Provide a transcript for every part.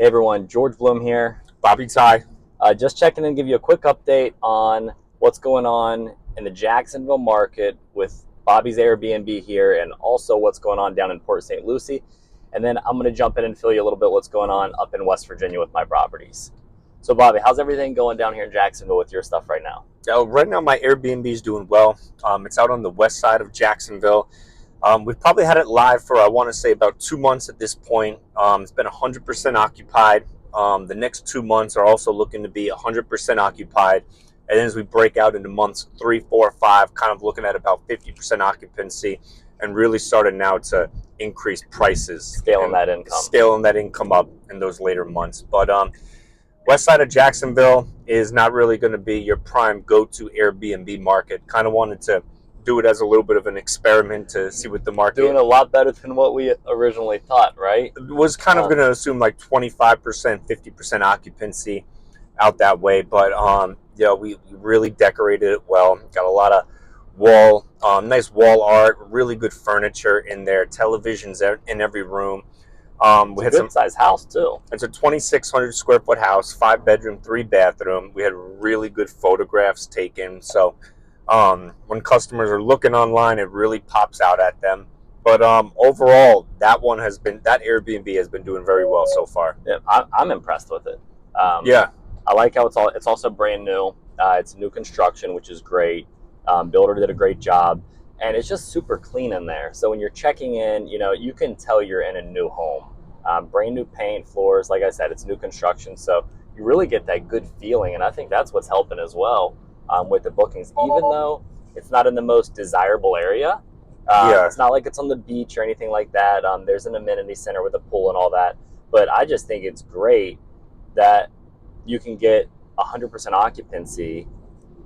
Hey everyone, George Bloom here. Bobby Tighe. Just checking in to give you a quick update on what's going on in the Jacksonville market with Bobby's Airbnb here and also what's going on down in Port St. Lucie. And then I'm going to jump in and fill you a little bit what's going on up in West Virginia with my properties. So Bobby, how's everything going down here in Jacksonville with your stuff right now? Right now, my Airbnb is doing well. It's out on the west side of Jacksonville. We've probably had it live for, I want to say, about 2 months at this point. It's been 100% occupied. The next 2 months are also looking to be 100% occupied. And then as we break out into months 3, 4, 5, kind of looking at about 50% occupancy and really starting now to increase prices. Scaling that income. Scaling that income up in those later months. But west side of Jacksonville is not really going to be your prime go-to Airbnb market. Kind of wanted to do it as a little bit of an experiment to see what the market Doing a lot better than what we originally thought, right? was kind of going to assume like 25%, 50% occupancy out that way. But we really decorated it well. Got a lot of nice wall art, really good furniture in there, televisions in every room. We had some size house too. It's a 2,600 square foot house, 5 bedroom, 3 bathroom. We had really good photographs taken. So when customers are looking online, it really pops out at them. But overall, that Airbnb has been doing very well so far. Yeah, I'm impressed with it. Yeah, I like how it's also brand new. It's new construction, which is great. Builder did a great job, and it's just super clean in there. So when you're checking in, you can tell you're in a new home. Brand new paint, floors. Like I said, it's new construction, so you really get that good feeling, and I think that's what's helping as well with the bookings. Even though it's not in the most desirable area, it's not like it's on the beach or anything like that. There's an amenity center with a pool and all that, but I just think it's great that you can get 100% occupancy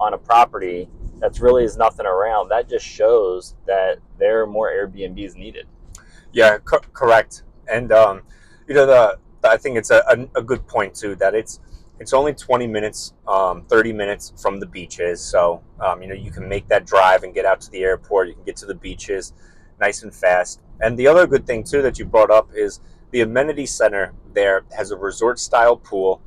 on a property that's really is nothing around. That just shows that there are more Airbnbs needed. Yeah, correct. And I think it's a good point too that it's only 20 minutes, 30 minutes from the beaches. So you can make that drive and get out to the airport. You can get to the beaches nice and fast. And the other good thing too that you brought up is the amenity center there has a resort style pool.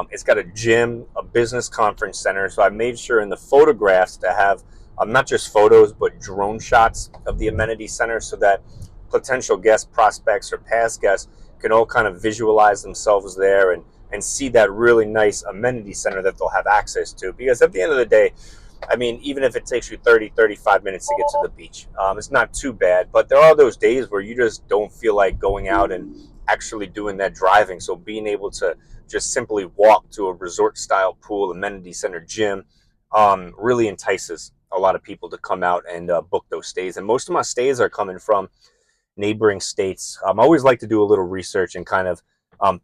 It's got a gym, a business conference center. So I made sure in the photographs to have not just photos, but drone shots of the amenity center so that potential guest prospects or past guests can all kind of visualize themselves there and see that really nice amenity center that they'll have access to. Because at the end of the day, I mean, even if it takes you 30, 35 minutes to get to the beach, it's not too bad. But there are those days where you just don't feel like going out and actually doing that driving. So being able to just simply walk to a resort style pool, amenity center, gym, really entices a lot of people to come out and book those stays. And most of my stays are coming from neighboring states. I always like to do a little research and kind of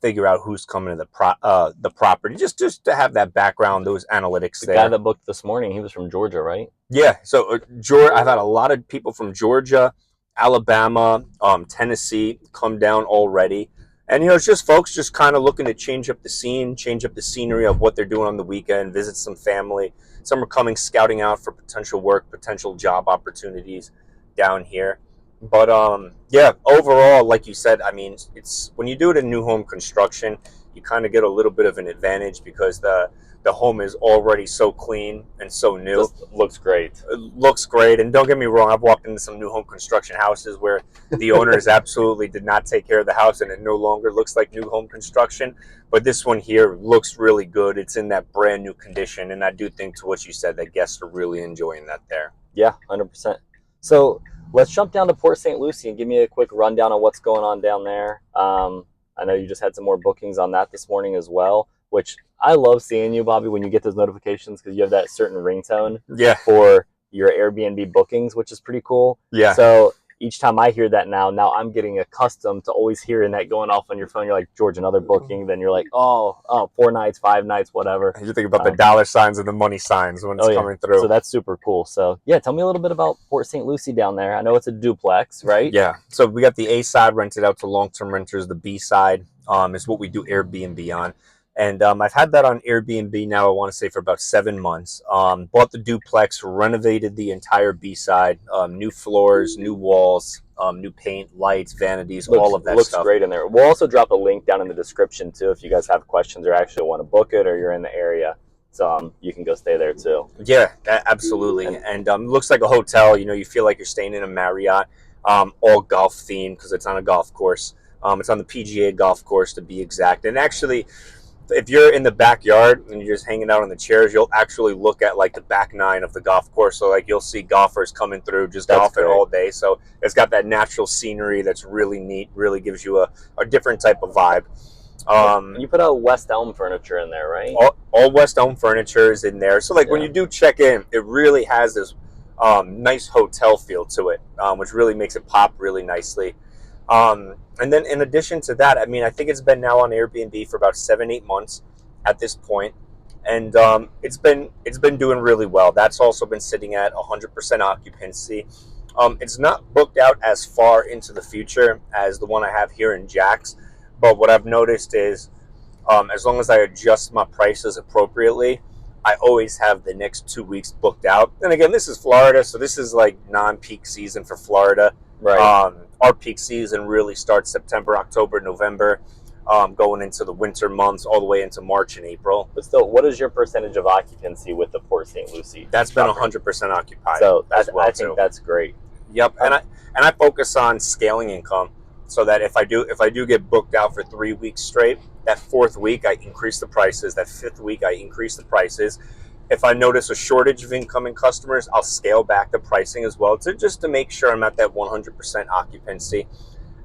figure out who's coming to the property, just to have that background, those analytics The there. guy that booked this morning, he was from Georgia, right? Yeah, so I've had a lot of people from Georgia, Alabama, Tennessee come down already. And, it's just folks just kind of looking to change up the scene, change up the scenery of what they're doing on the weekend, visit some family. Some are coming scouting out for potential work, potential job opportunities down here. But overall, like you said, I mean, it's when you do it in new home construction, you kind of get a little bit of an advantage because the home is already so clean and so new. Just looks great. It looks great. And don't get me wrong, I've walked into some new home construction houses where the owners absolutely did not take care of the house and it no longer looks like new home construction. But this one here looks really good. It's in that brand new condition. And I do think, to what you said, that guests are really enjoying that there. Yeah, 100%. So let's jump down to Port St. Lucie and give me a quick rundown on what's going on down there. I know you just had some more bookings on that this morning as well, which I love seeing you, Bobby, when you get those notifications because you have that certain ringtone for your Airbnb bookings, which is pretty cool. Yeah. So each time I hear that now I'm getting accustomed to always hearing that going off on your phone. You're like, George, another booking. Then you're like, oh, 4 nights, 5 nights, whatever. You think about the dollar signs and the money signs when it's coming through. So that's super cool. So yeah, tell me a little bit about Port St. Lucie down there. I know it's a duplex, right? Yeah. So we got the A side rented out to long-term renters. The B side is what we do Airbnb on. And I've had that on Airbnb now, I want to say, for about 7 months. Bought the duplex, renovated the entire B-side, new floors, new walls, new paint, lights, vanities, all of that Looks stuff. great in there. We'll also drop a link down in the description too if you guys have questions or actually want to book it or you're in the area. So you can go stay there too. Yeah, absolutely. And And looks like a hotel. You know, you feel like you're staying in a Marriott, all golf themed because it's on a golf course. It's on the PGA golf course to be exact. And actually, if you're in the backyard and you're just hanging out on the chairs, you'll actually look at like the back nine of the golf course. So like you'll see golfers coming through just that's golfing great. all day. So it's got that natural scenery that's really neat. Really gives you a different type of vibe. And you put out West Elm furniture in there, right? All West Elm furniture is in there. So like when Yeah. you do check in, it really has this nice hotel feel to it, which really makes it pop really nicely. And then in addition to that, I mean, I think it's been now on Airbnb for about 7-8 months at this point, and it's been doing really well. That's also been sitting at 100% occupancy. It's not booked out as far into the future as the one I have here in Jax, but what I've noticed is as long as I adjust my prices appropriately, I always have the next 2 weeks booked out. And again, this is Florida, so this is like non-peak season for Florida. Right. Our peak season really starts September, October, November, going into the winter months all the way into March and April. But still, what is your percentage of occupancy with the Port St. Lucie? That's been 100% occupied. So as well, I think that's great. Yep, and I focus on scaling income so that if I do get booked out for 3 weeks straight, that fourth week I increase the prices. That fifth week I increase the prices. If I notice a shortage of incoming customers, I'll scale back the pricing as well to make sure I'm at that 100% occupancy.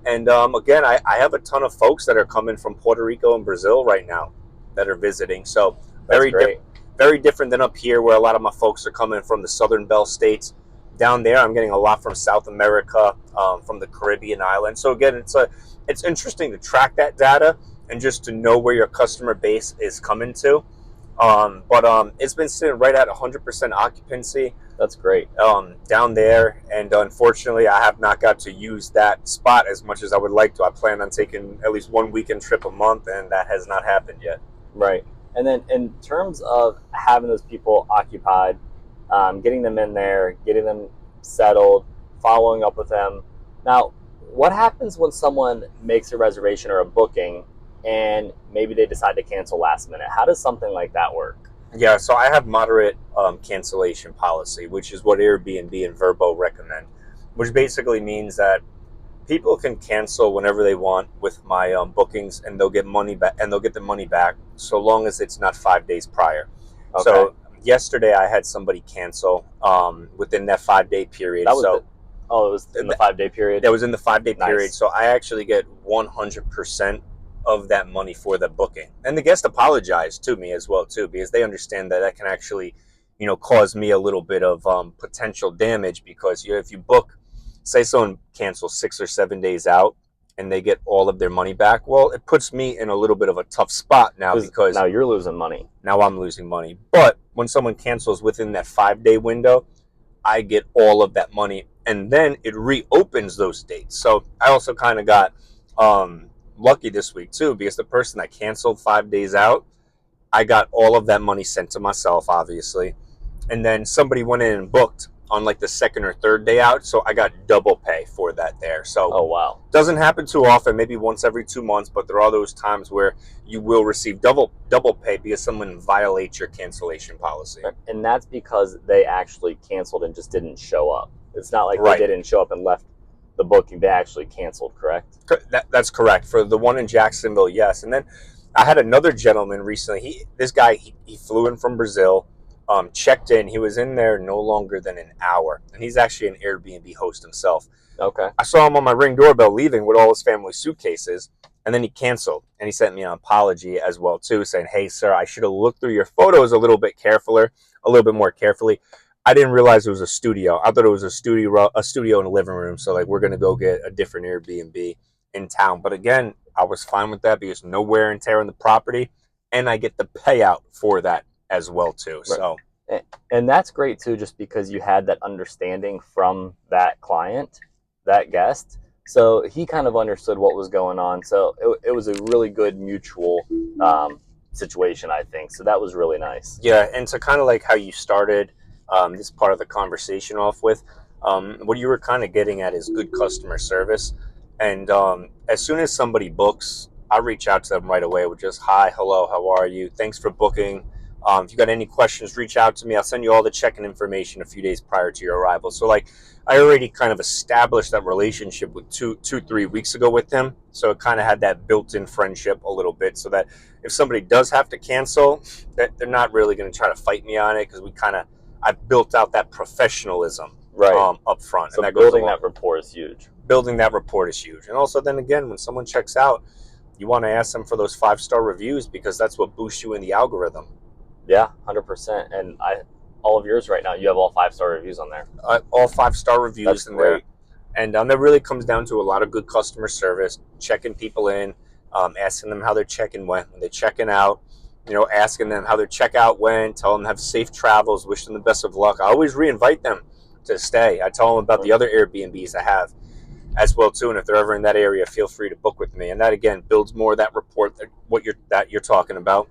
And again, I have a ton of folks that are coming from Puerto Rico and Brazil right now that are visiting. So very different than up here where a lot of my folks are coming from the Southern Bell states. Down there, I'm getting a lot from South America, from the Caribbean islands. So again, it's interesting to track that data and just to know where your customer base is coming to. But it's been sitting right at 100% occupancy. That's great. Down there, and unfortunately, I have not got to use that spot as much as I would like to. I plan on taking at least one weekend trip a month, and that has not happened yet. Right. And then in terms of having those people occupied, getting them in there, getting them settled, following up with them. Now, what happens when someone makes a reservation or a booking and maybe they decide to cancel last minute? How does something like that work? Yeah, so I have moderate cancellation policy, which is what Airbnb and Vrbo recommend, which basically means that people can cancel whenever they want with my bookings, and they'll get money back, and they'll get the money back so long as it's not 5 days prior. Okay. So yesterday I had somebody cancel within that 5-day period. It was in the 5-day period? That was in the 5-day period. Nice. So I actually get 100% of that money for the booking. And the guest apologized to me as well too, because they understand that can actually, cause me a little bit of potential damage, because if you book, say someone cancels 6 or 7 days out and they get all of their money back, well, it puts me in a little bit of a tough spot now, because now you're losing money. Now I'm losing money. But when someone cancels within that 5-day window, I get all of that money, and then it reopens those dates. So I also kind of got lucky this week too, because the person that canceled 5 days out, I got all of that money sent to myself, obviously, and then somebody went in and booked on like the 2nd or 3rd day out, so I got double pay for that there. So oh wow, doesn't happen too often, maybe once every 2 months, but there are those times where you will receive double pay because someone violates your cancellation policy. And that's because they actually canceled and just didn't show up. It's not like Right. They didn't show up and left the booking. They actually canceled, correct? That's correct. For the one in Jacksonville, yes. And then I had another gentleman recently. This guy flew in from Brazil, checked in. He was in there no longer than an hour, and he's actually an Airbnb host himself. Okay. I saw him on my Ring doorbell leaving with all his family suitcases, and then he canceled, and he sent me an apology as well too, saying, "Hey, sir, I should have looked through your photos a little bit more carefully. I didn't realize it was a studio. I thought it was a studio in a living room. So like, we're gonna go get a different Airbnb in town." But again, I was fine with that because no wear and tear on the property, and I get the payout for that as well too. Right. So, and that's great too, just because you had that understanding from that client, that guest. So he kind of understood what was going on. So it was a really good mutual situation, I think. So that was really nice. Yeah, and to kind of like how you started this part of the conversation off with, what you were kind of getting at is good customer service. And as soon as somebody books, I reach out to them right away with just, hi, hello, how are you? Thanks for booking. If you got any questions, reach out to me. I'll send you all the check-in information a few days prior to your arrival. So like I already kind of established that relationship with 3 weeks ago with him. So it kind of had that built-in friendship a little bit, so that if somebody does have to cancel, that they're not really going to try to fight me on it, because I built out that professionalism Right. up front. So and that building that rapport is huge. Building that rapport is huge. And also then again, when someone checks out, you want to ask them for those 5-star reviews, because that's what boosts you in the algorithm. Yeah, 100%. And all of yours right now, you have all 5-star reviews on there. All 5-star reviews. That's in great. there. And that really comes down to a lot of good customer service, checking people in, asking them how their check-in went when they're checking out, asking them how their checkout went, tell them to have safe travels, wish them the best of luck. I always reinvite them to stay. I tell them about the other Airbnbs I have as well too, and if they're ever in that area, feel free to book with me. And that again builds more of that rapport that you're talking about,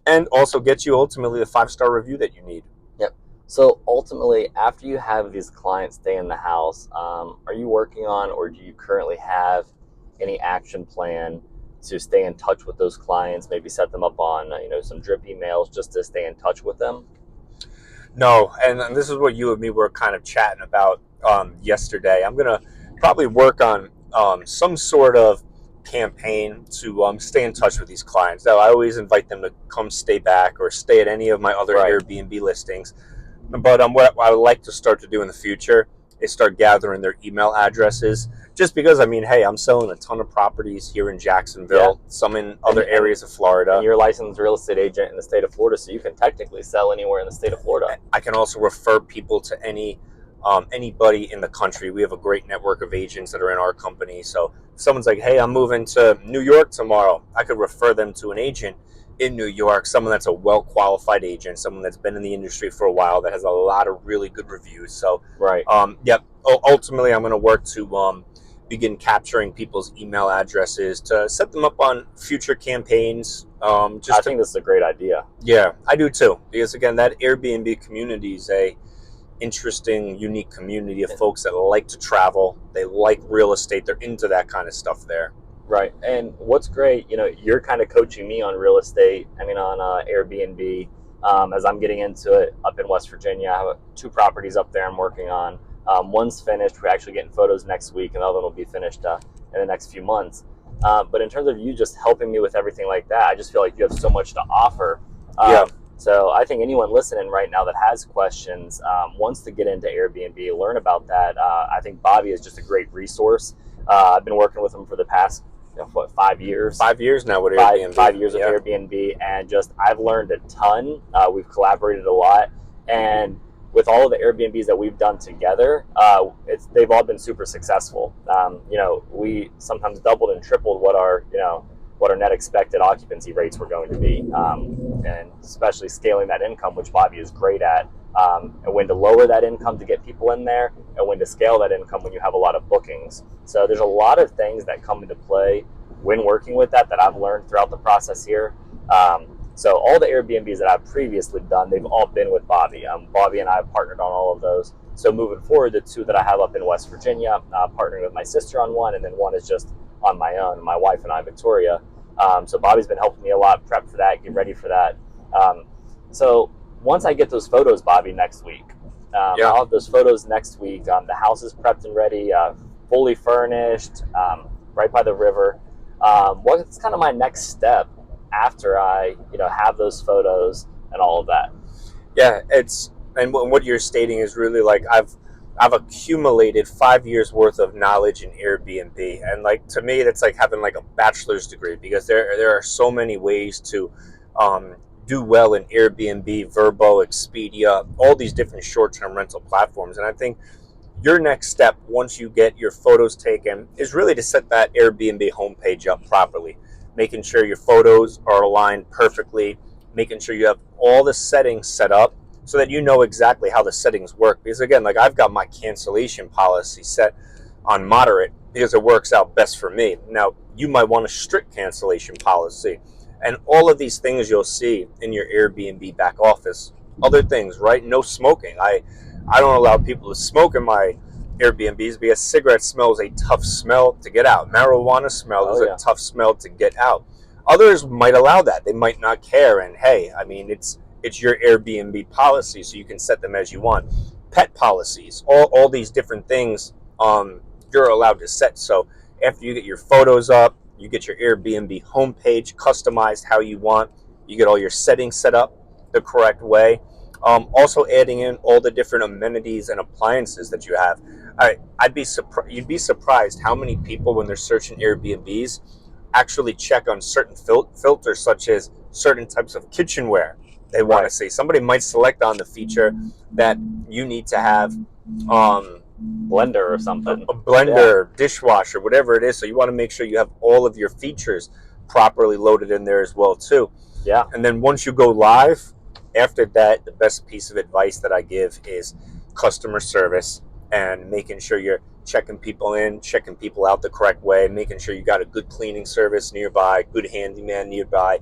and also gets you ultimately the 5-star review that you need. Yep. So ultimately, after you have these clients stay in the house, are you working on, or do you currently have any action plan to stay in touch with those clients? Maybe set them up on some drip emails just to stay in touch with them. No, and this is what you and me were kind of chatting about yesterday. I'm gonna probably work on some sort of campaign to stay in touch with these clients. Now, I always invite them to come stay back or stay at any of my other Airbnb listings. But what I would like to start to do in the future is start gathering their email addresses. Just because, hey, I'm selling a ton of properties here in Jacksonville, some in other areas of Florida. And you're a licensed real estate agent in the state of Florida, so you can technically sell anywhere in the state of Florida. I can also refer people to anybody in the country. We have a great network of agents that are in our company. So if someone's like, hey, I'm moving to New York tomorrow, I could refer them to an agent in New York, someone that's a well-qualified agent, someone that's been in the industry for a while, that has a lot of really good reviews. So, right. Ultimately, I'm going to work to begin capturing people's email addresses to set them up on future campaigns. I think this is a great idea. Yeah, I do too. Because again, that Airbnb community is a interesting, unique community of folks that like to travel. They like real estate. They're into that kind of stuff there. Right. And what's great, you're kind of coaching me on real estate. On Airbnb, as I'm getting into it up in West Virginia. I have 2 properties up there I'm working on. One's finished. We're actually getting photos next week, and the other one will be finished in the next few months. But in terms of you just helping me with everything like that, I just feel like you have so much to offer. So I think anyone listening right now that has questions, wants to get into Airbnb, learn about that, I think Bobby is just a great resource. I've been working with him for the past 5 years? 5 years now with Airbnb. 5 years with Airbnb, and I've learned a ton. We've collaborated a lot, and with all of the Airbnbs that we've done together, they've all been super successful. We sometimes doubled and tripled what our net expected occupancy rates were going to be, and especially scaling that income, which Bobby is great at, and when to lower that income to get people in there, and when to scale that income when you have a lot of bookings. So there's a lot of things that come into play when working with that I've learned throughout the process here. So all the Airbnbs that I've previously done, they've all been with Bobby. Bobby and I have partnered on all of those. So moving forward, the 2 that I have up in West Virginia, partnering with my sister on one, and then one is just on my own, my wife and I, Victoria. So Bobby's been helping me a lot, prep for that, get ready for that. So once I get those photos, Bobby, next week, I'll have those photos next week. The house is prepped and ready, fully furnished, right by the river. What's kind of my next step after I, have those photos and all of that? Yeah, and what you're stating is really like I've accumulated 5 years worth of knowledge in Airbnb, and like to me that's like having like a bachelor's degree, because there are so many ways to do well in Airbnb, Vrbo, Expedia, all these different short-term rental platforms. And I think your next step, once you get your photos taken, is really to set that Airbnb homepage up properly, making sure your photos are aligned perfectly, making sure you have all the settings set up so that you know exactly how the settings work. Because again, like I've got my cancellation policy set on moderate because it works out best for me. Now, you might want a strict cancellation policy. And all of these things you'll see in your Airbnb back office. Other things, right? No smoking. I don't allow people to smoke in my Airbnbs because cigarette smell is a tough smell to get out. Marijuana smell is a tough smell to get out. Others might allow that. They might not care. And hey, I mean, it's your Airbnb policy, so you can set them as you want. Pet policies, all these different things you're allowed to set. So after you get your photos up, you get your Airbnb homepage customized how you want. You get all your settings set up the correct way. Also adding in all the different amenities and appliances that you have. You'd be surprised how many people, when they're searching Airbnbs, actually check on certain filters, such as certain types of kitchenware they want to see. Somebody might select on the feature that you need to have blender or something, a blender, dishwasher, whatever it is. So you want to make sure you have all of your features properly loaded in there as well too. Yeah. And then once you go live, after that, the best piece of advice that I give is customer service and making sure you're checking people in, checking people out the correct way, making sure you got a good cleaning service nearby, good handyman nearby,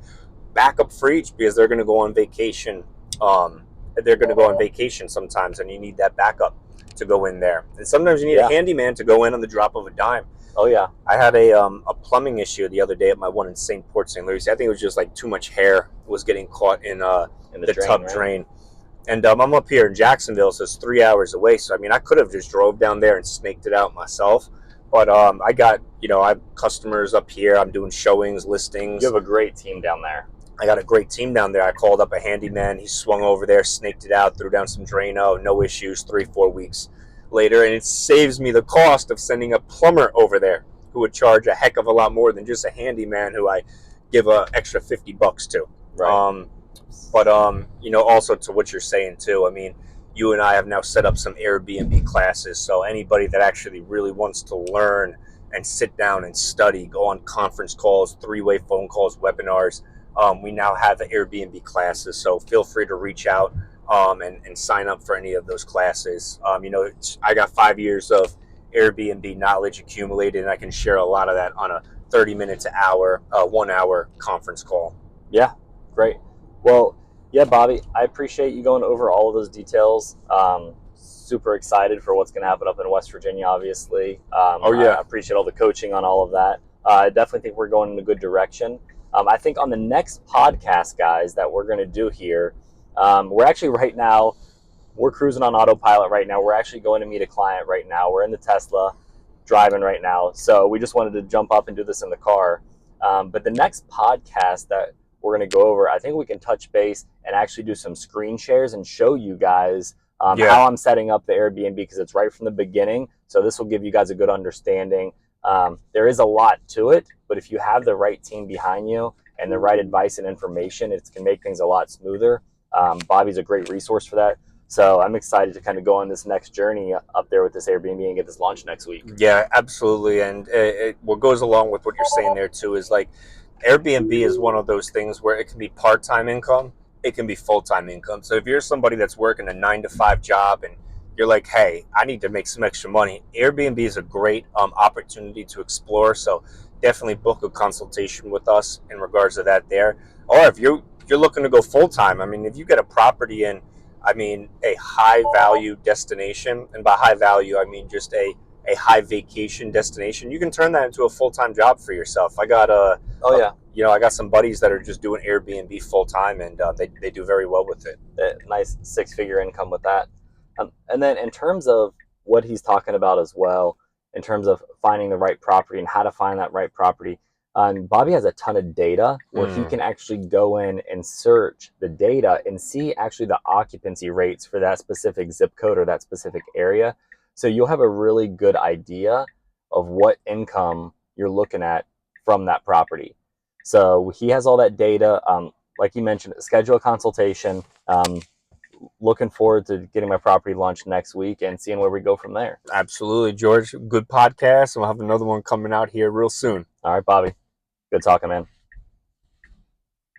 backup for each, because they're going to go on vacation. They're going to go on vacation sometimes, and you need that backup to go in there. And sometimes you need a handyman to go in on the drop of a dime. Oh yeah. I had a plumbing issue the other day at my one in St. Port St. Lucie. I think it was just like too much hair was getting caught in the drain, tub drain. And I'm up here in Jacksonville, so it's 3 hours away. So I mean, I could have just drove down there and snaked it out myself. But I got, I have customers up here. I'm doing showings, listings. You have a great team down there. I got a great team down there. I called up a handyman. He swung over there, snaked it out, threw down some Drano, no issues, 3-4 weeks later. And it saves me the cost of sending a plumber over there who would charge a heck of a lot more than just a handyman who I give an extra $50 to. Right. But also to what you're saying too, I mean, you and I have now set up some Airbnb classes. So anybody that actually really wants to learn and sit down and study, go on conference calls, 3-way phone calls, webinars, we now have Airbnb classes. So feel free to reach out and sign up for any of those classes. I got 5 years of Airbnb knowledge accumulated, and I can share a lot of that on a 30-minute to hour, 1 hour conference call. Yeah, great. Well, yeah, Bobby, I appreciate you going over all of those details. Super excited for what's going to happen up in West Virginia, obviously. I appreciate all the coaching on all of that. I definitely think we're going in a good direction. I think on the next podcast, guys, that we're going to do here, we're actually we're cruising on autopilot right now. We're actually going to meet a client right now. We're in the Tesla driving right now. So we just wanted to jump up and do this in the car. But the next podcast that we're going to go over, I think we can touch base and actually do some screen shares and show you guys how I'm setting up the Airbnb, because it's right from the beginning. So this will give you guys a good understanding. There is a lot to it, but if you have the right team behind you and the right advice and information, it can make things a lot smoother. Bobby's a great resource for that. So I'm excited to kind of go on this next journey up there with this Airbnb and get this launched next week. Yeah, absolutely. And what goes along with what you're saying there too is like Airbnb is one of those things where it can be part-time income, it can be full-time income. So if you're somebody that's working a 9-to-5 job and you're like, hey, I need to make some extra money, Airbnb is a great opportunity to explore. So definitely book a consultation with us in regards to that there. Or if you're looking to go full-time, I mean, if you get a property in, a high value destination, and by high value, I mean just a high vacation destination, you can turn that into a full-time job for yourself. I got I got some buddies that are just doing Airbnb full-time, and they do very well with it. Nice 6-figure income with that. And then in terms of what he's talking about as well, in terms of finding the right property and how to find that right property, Bobby has a ton of data where he can actually go in and search the data and see actually the occupancy rates for that specific zip code or that specific area. So you'll have a really good idea of what income you're looking at from that property. So he has all that data. Like you mentioned, schedule a consultation. Looking forward to getting my property launched next week and seeing where we go from there. Absolutely, George. Good podcast. We'll have another one coming out here real soon. All right, Bobby. Good talking, man.